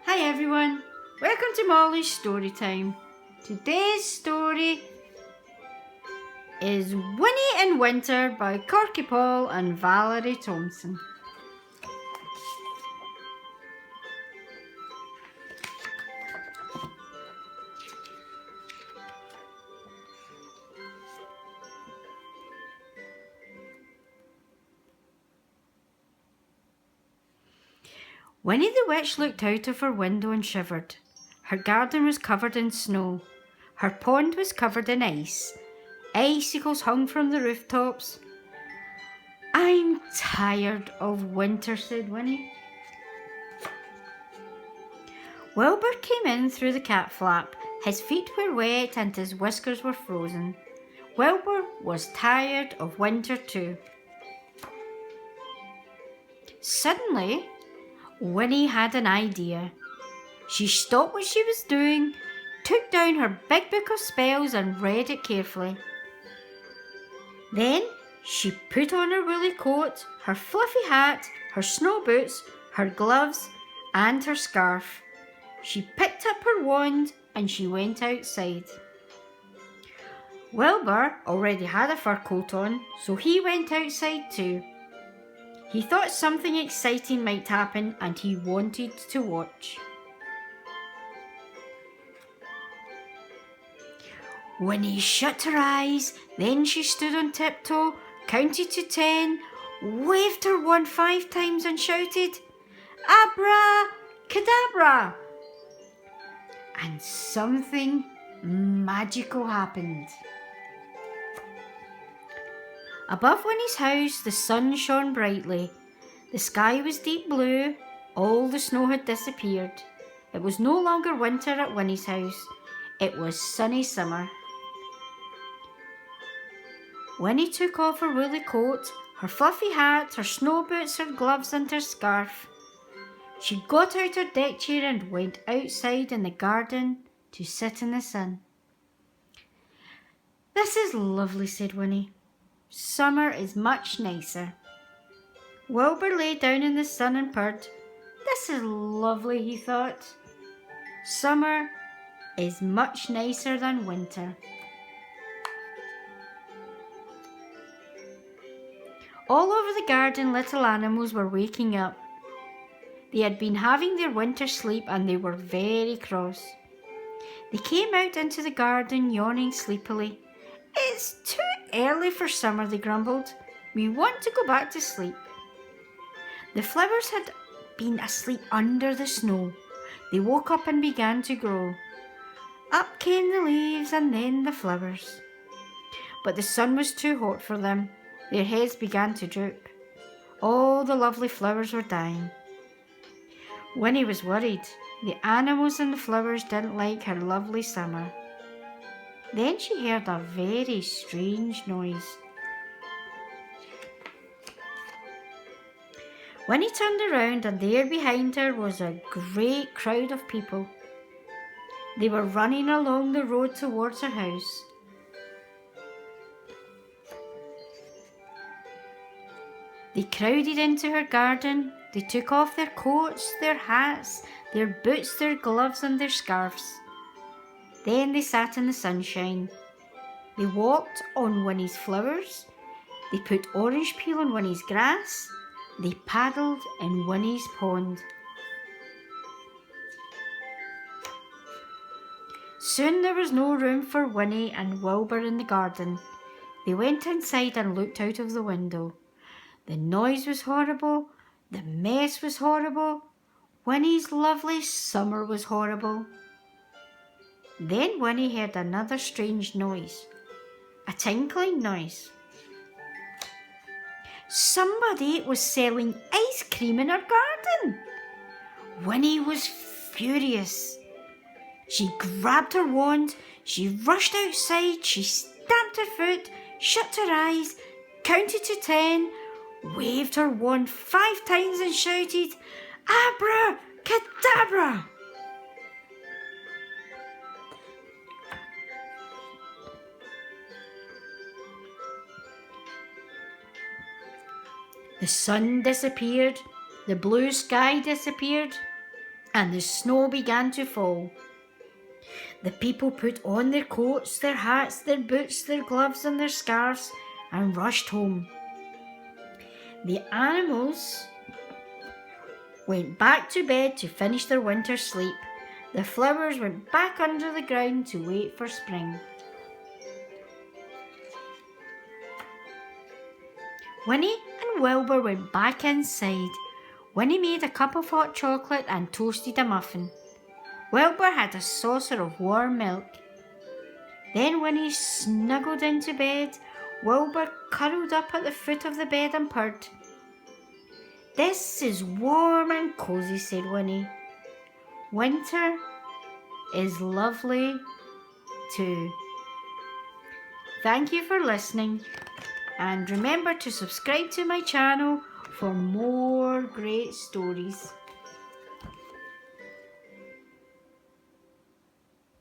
Hi everyone, welcome to Molly's Story Time. Today's story is Winnie in Winter by Korky and Valerie Thompson. Winnie the Witch looked out of her window and shivered. Her garden was covered in snow. Her pond was covered in ice. Icicles hung from the rooftops. "I'm tired of winter," said Winnie. Wilbur came in through the cat flap. His feet were wet and his whiskers were frozen. Wilbur was tired of winter too. Suddenly, Winnie had an idea. She stopped what she was doing, took down her big book of spells and read it carefully. Then she put on her woolly coat, her fluffy hat, her snow boots, her gloves and her scarf. She picked up her wand and she went outside. Wilbur already had a fur coat on, so he went outside too. He thought something exciting might happen and he wanted to watch. Winnie shut her eyes, then she stood on tiptoe, counted to 10, waved her wand 5 times and shouted, "Abracadabra!" And something magical happened. Above Winnie's house, the sun shone brightly. The sky was deep blue. All the snow had disappeared. It was no longer winter at Winnie's house. It was sunny summer. Winnie took off her woolly coat, her fluffy hat, her snow boots, her gloves and her scarf. She got out her deck chair and went outside in the garden to sit in the sun. "This is lovely," said Winnie. "Summer is much nicer." Wilbur lay down in the sun and purred. "This is lovely," he thought. "Summer is much nicer than winter." All over the garden, little animals were waking up. They had been having their winter sleep and they were very cross. They came out into the garden, yawning sleepily. "It's too early for summer," they grumbled. "We want to go back to sleep." The flowers had been asleep under the snow. They woke up and began to grow. Up came the leaves and then the flowers. But the sun was too hot for them. Their heads began to droop. All the lovely flowers were dying. Winnie was worried. The animals and the flowers didn't like her lovely summer. Then she heard a very strange noise. Winnie turned around and there behind her was a great crowd of people. They were running along the road towards her house. They crowded into her garden. They took off their coats, their hats, their boots, their gloves and their scarves. Then they sat in the sunshine. They walked on Winnie's flowers. They put orange peel on Winnie's grass. They paddled in Winnie's pond. Soon there was no room for Winnie and Wilbur in the garden. They went inside and looked out of the window. The noise was horrible. The mess was horrible. Winnie's lovely summer was horrible. Then Winnie heard another strange noise. A tinkling noise. Somebody was selling ice cream in her garden. Winnie was furious. She grabbed her wand. She rushed outside. She stamped her foot, shut her eyes, counted to 10, waved her wand 5 times and shouted, "Abracadabra!" The sun disappeared. The blue sky disappeared. and the snow began to fall. The people put on their coats, their hats, their boots, their gloves and their scarves and rushed home. The animals went back to bed to finish their winter sleep. The flowers went back under the ground to wait for spring. Winnie and Wilbur went back inside. Winnie made a cup of hot chocolate and toasted a muffin. Wilbur had a saucer of warm milk. Then Winnie snuggled into bed. Wilbur curled up at the foot of the bed and purred. "This is warm and cosy," said Winnie. "Winter is lovely too." Thank you for listening, and remember to subscribe to my channel for more great stories.